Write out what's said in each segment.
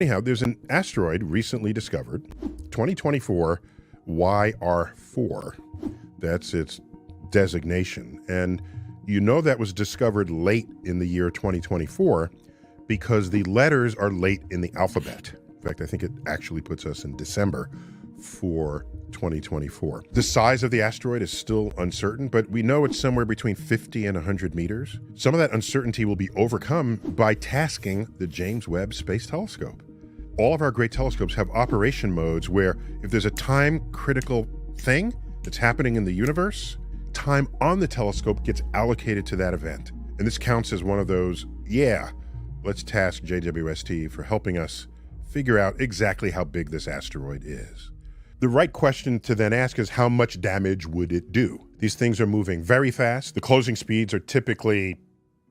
Anyhow, there's an asteroid recently discovered, 2024 YR4. That's its designation. And you know that was discovered late in the year 2024 because the letters are late in the alphabet. In fact, I think it actually puts us in December for 2024. The size of the asteroid is still uncertain, but we know it's somewhere between 50 and 100 meters. Some of that uncertainty will be overcome by tasking the James Webb Space Telescope. All of our great telescopes have operation modes where if there's a time-critical thing that's happening in the universe, time on the telescope gets allocated to that event. And this counts as one of those, let's task JWST for helping us figure out exactly how big this asteroid is. The right question to then ask is how much damage would it do? These things are moving very fast. The closing speeds are typically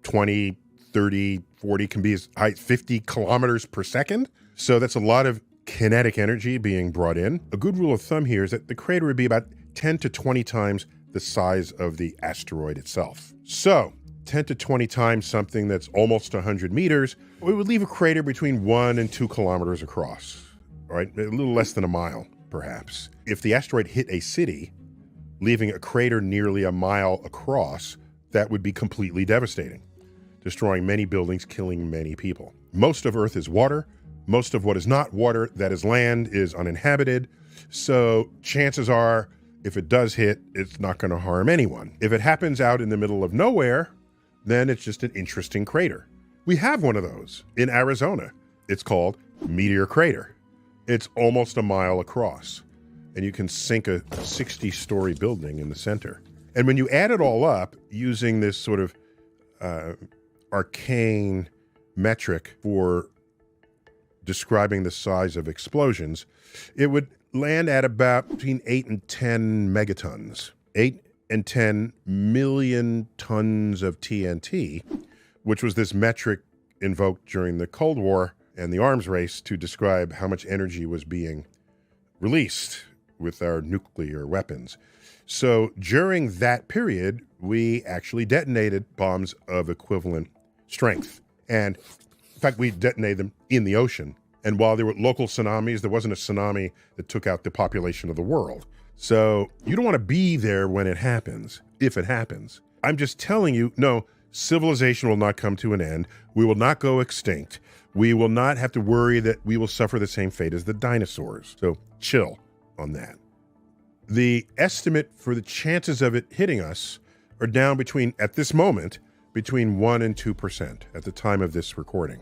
20, 30, 40, can be as high as 50 kilometers per second. So that's a lot of kinetic energy being brought in. A good rule of thumb here is that the crater would be about 10 to 20 times the size of the asteroid itself. So 10 to 20 times something that's almost 100 meters, it would leave a crater between 1 and 2 kilometers across, right? A little less than a mile, perhaps. If the asteroid hit a city, leaving a crater nearly a mile across, that would be completely devastating, destroying many buildings, killing many people. Most of Earth is water. Most of what is not water, that is land, is uninhabited. So chances are, if it does hit, it's not going to harm anyone. If it happens out in the middle of nowhere, then it's just an interesting crater. We have one of those in Arizona. It's called Meteor Crater. It's almost a mile across, and you can sink a 60-story building in the center. And when you add it all up using this sort of arcane metric for describing the size of explosions, it would land at about between 8 and 10 megatons. 8 and 10 million tons of TNT, which was this metric invoked during the Cold War and the arms race to describe how much energy was being released with our nuclear weapons. So during that period, we actually detonated bombs of equivalent strength. And in fact, we detonated them in the ocean. And while there were local tsunamis, there wasn't a tsunami that took out the population of the world. So you don't want to be there when it happens, if it happens. I'm just telling you, no, civilization will not come to an end. We will not go extinct. We will not have to worry that we will suffer the same fate as the dinosaurs. So chill on that. The estimate for the chances of it hitting us are down between, at this moment, between 1 and 2% at the time of this recording.